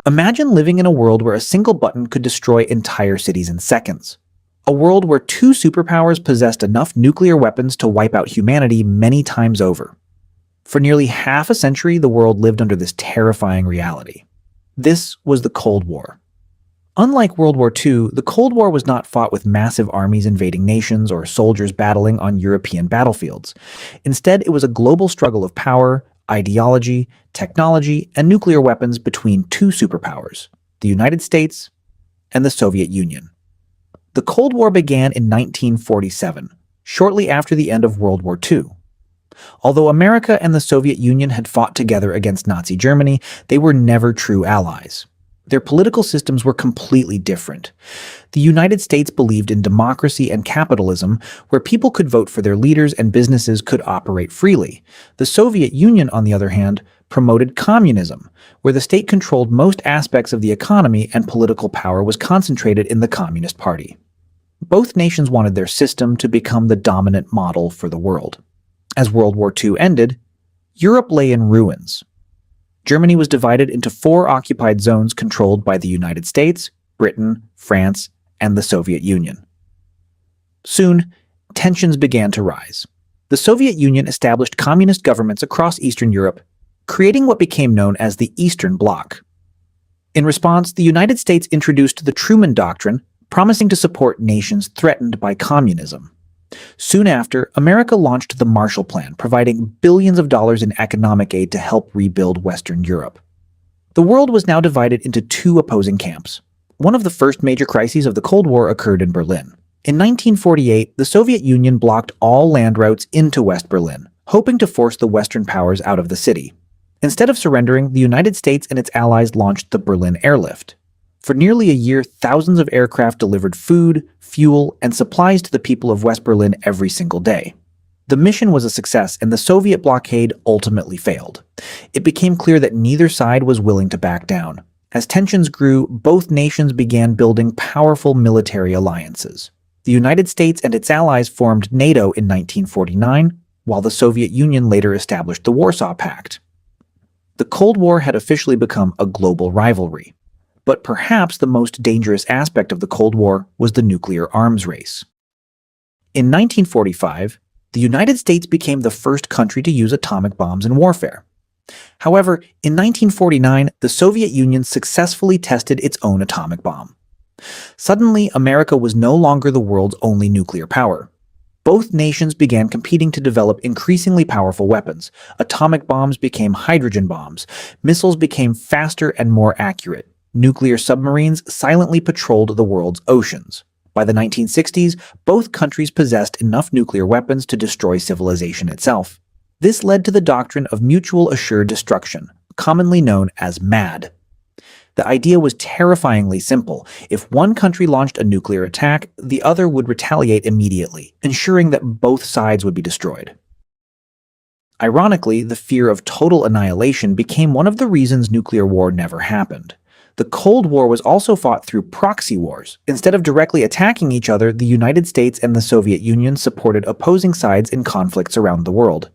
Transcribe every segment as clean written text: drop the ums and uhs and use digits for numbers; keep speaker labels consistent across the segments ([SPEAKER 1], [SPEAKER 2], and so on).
[SPEAKER 1] Imagine living in a world where a single button could destroy entire cities in seconds. A world where two superpowers possessed enough nuclear weapons to wipe out humanity many times over. For nearly half a century, the world lived under this terrifying reality. This was the Cold War. Unlike World War II, the Cold War was not fought with massive armies invading nations or soldiers battling on European battlefields. Instead, it was a global struggle of power, ideology, technology, and nuclear weapons between two superpowers, the United States and the Soviet Union. The Cold War began in 1947, shortly after the end of World War II. Although America and the Soviet Union had fought together against Nazi Germany, they were never true allies. Their political systems were completely different. The United States believed in democracy and capitalism, where people could vote for their leaders and businesses could operate freely. The Soviet Union, on the other hand, promoted communism, where the state controlled most aspects of the economy and political power was concentrated in the Communist Party. Both nations wanted their system to become the dominant model for the world. As World War II ended, Europe lay in ruins. Germany was divided into 4 occupied zones controlled by the United States, Britain, France, and the Soviet Union. Soon, tensions began to rise. The Soviet Union established communist governments across Eastern Europe, creating what became known as the Eastern Bloc. In response, the United States introduced the Truman Doctrine, promising to support nations threatened by communism. Soon after, America launched the Marshall Plan, providing billions of dollars in economic aid to help rebuild Western Europe. The world was now divided into 2 opposing camps. One of the first major crises of the Cold War occurred in Berlin. In 1948, the Soviet Union blocked all land routes into West Berlin, hoping to force the Western powers out of the city. Instead of surrendering, the United States and its allies launched the Berlin Airlift. For nearly a year, thousands of aircraft delivered food, fuel, and supplies to the people of West Berlin every single day. The mission was a success, and the Soviet blockade ultimately failed. It became clear that neither side was willing to back down. As tensions grew, both nations began building powerful military alliances. The United States and its allies formed NATO in 1949, while the Soviet Union later established the Warsaw Pact. The Cold War had officially become a global rivalry. But perhaps the most dangerous aspect of the Cold War was the nuclear arms race. In 1945, the United States became the first country to use atomic bombs in warfare. However, in 1949, the Soviet Union successfully tested its own atomic bomb. Suddenly, America was no longer the world's only nuclear power. Both nations began competing to develop increasingly powerful weapons. Atomic bombs became hydrogen bombs. Missiles became faster and more accurate. Nuclear submarines silently patrolled the world's oceans. By the 1960s, both countries possessed enough nuclear weapons to destroy civilization itself. This led to the doctrine of mutual assured destruction, commonly known as MAD. The idea was terrifyingly simple. If one country launched a nuclear attack, the other would retaliate immediately, ensuring that both sides would be destroyed. Ironically, the fear of total annihilation became one of the reasons nuclear war never happened. The Cold War was also fought through proxy wars. Instead of directly attacking each other, the United States and the Soviet Union supported opposing sides in conflicts around the world.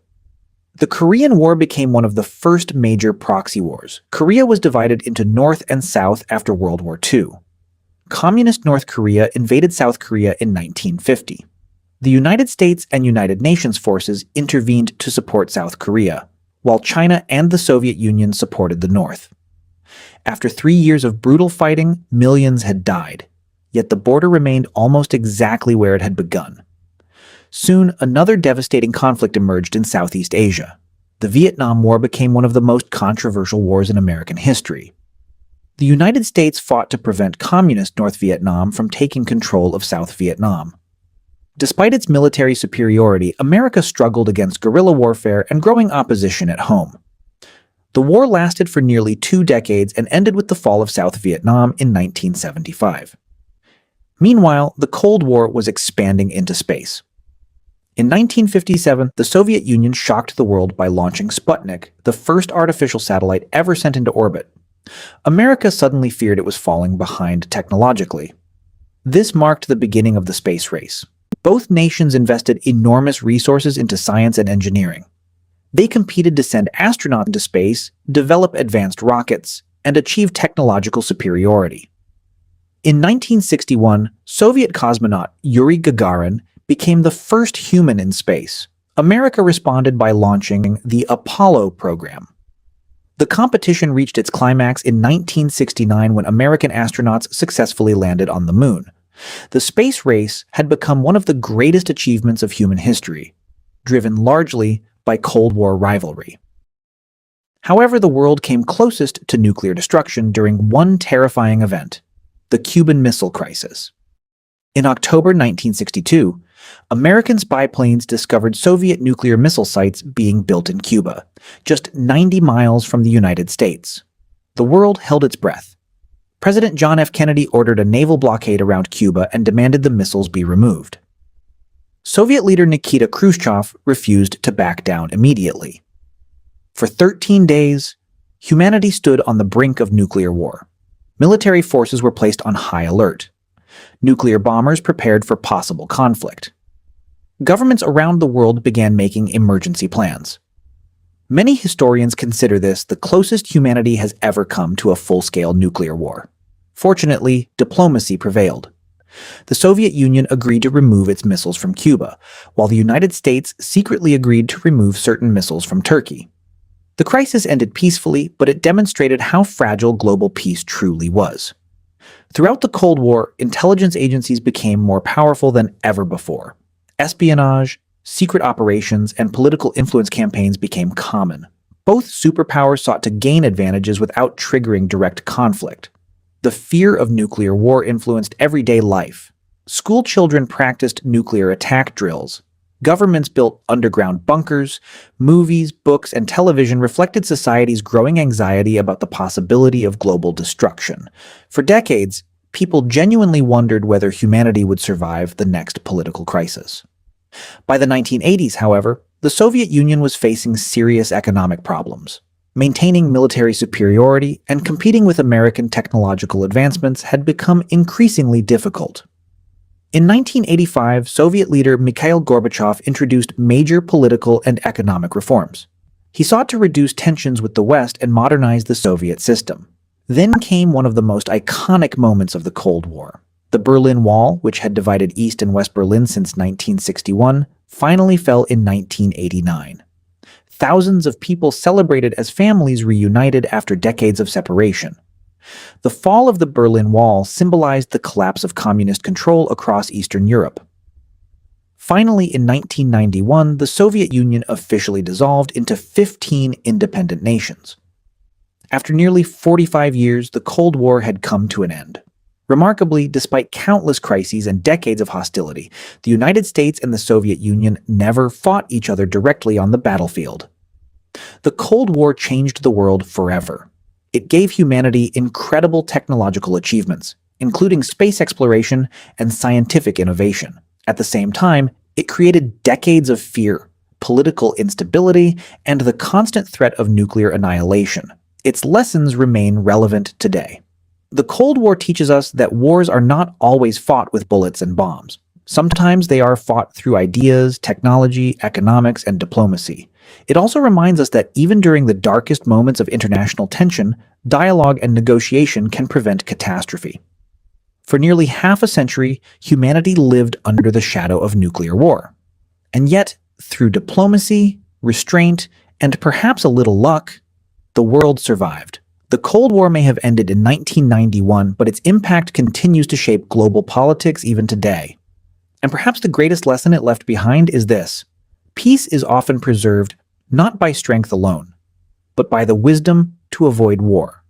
[SPEAKER 1] The Korean War became one of the first major proxy wars. Korea was divided into North and South after World War II. Communist North Korea invaded South Korea in 1950. The United States and United Nations forces intervened to support South Korea, while China and the Soviet Union supported the North. After 3 years of brutal fighting, millions had died, yet the border remained almost exactly where it had begun. Soon, another devastating conflict emerged in Southeast Asia. The Vietnam War became one of the most controversial wars in American history. The United States fought to prevent communist North Vietnam from taking control of South Vietnam. Despite its military superiority, America struggled against guerrilla warfare and growing opposition at home. The war lasted for nearly 2 decades and ended with the fall of South Vietnam in 1975. Meanwhile, the Cold War was expanding into space. In 1957, the Soviet Union shocked the world by launching Sputnik, the first artificial satellite ever sent into orbit. America suddenly feared it was falling behind technologically. This marked the beginning of the space race. Both nations invested enormous resources into science and engineering. They competed to send astronauts into space, develop advanced rockets, and achieve technological superiority. In 1961, Soviet cosmonaut Yuri Gagarin became the first human in space. America responded by launching the Apollo program. The competition reached its climax in 1969 when American astronauts successfully landed on the moon. The space race had become one of the greatest achievements of human history, driven largely by Cold War rivalry. However, the world came closest to nuclear destruction during one terrifying event, the Cuban Missile Crisis. In October 1962, American spy planes discovered Soviet nuclear missile sites being built in Cuba, just 90 miles from the United States. The world held its breath. President John F. Kennedy ordered a naval blockade around Cuba and demanded the missiles be removed. Soviet leader Nikita Khrushchev refused to back down immediately. For 13 days, humanity stood on the brink of nuclear war. Military forces were placed on high alert. Nuclear bombers prepared for possible conflict. Governments around the world began making emergency plans. Many historians consider this the closest humanity has ever come to a full-scale nuclear war. Fortunately, diplomacy prevailed. The Soviet Union agreed to remove its missiles from Cuba, while the United States secretly agreed to remove certain missiles from Turkey. The crisis ended peacefully, but it demonstrated how fragile global peace truly was. Throughout the Cold War, intelligence agencies became more powerful than ever before. Espionage, secret operations, and political influence campaigns became common. Both superpowers sought to gain advantages without triggering direct conflict. The fear of nuclear war influenced everyday life. School children practiced nuclear attack drills. Governments built underground bunkers. Movies, books, and television reflected society's growing anxiety about the possibility of global destruction. For decades, people genuinely wondered whether humanity would survive the next political crisis. By the 1980s, however, the Soviet Union was facing serious economic problems. Maintaining military superiority and competing with American technological advancements had become increasingly difficult. In 1985, Soviet leader Mikhail Gorbachev introduced major political and economic reforms. He sought to reduce tensions with the West and modernize the Soviet system. Then came one of the most iconic moments of the Cold War. The Berlin Wall, which had divided East and West Berlin since 1961, finally fell in 1989. Thousands of people celebrated as families reunited after decades of separation. The fall of the Berlin Wall symbolized the collapse of communist control across Eastern Europe. Finally, in 1991, the Soviet Union officially dissolved into 15 independent nations. After nearly 45 years, the Cold War had come to an end. Remarkably, despite countless crises and decades of hostility, the United States and the Soviet Union never fought each other directly on the battlefield. The Cold War changed the world forever. It gave humanity incredible technological achievements, including space exploration and scientific innovation. At the same time, it created decades of fear, political instability, and the constant threat of nuclear annihilation. Its lessons remain relevant today. The Cold War teaches us that wars are not always fought with bullets and bombs. Sometimes they are fought through ideas, technology, economics, and diplomacy. It also reminds us that even during the darkest moments of international tension, dialogue and negotiation can prevent catastrophe. For nearly half a century, humanity lived under the shadow of nuclear war. And yet, through diplomacy, restraint, and perhaps a little luck, the world survived. The Cold War may have ended in 1991, but its impact continues to shape global politics even today. And perhaps the greatest lesson it left behind is this: peace is often preserved not by strength alone, but by the wisdom to avoid war.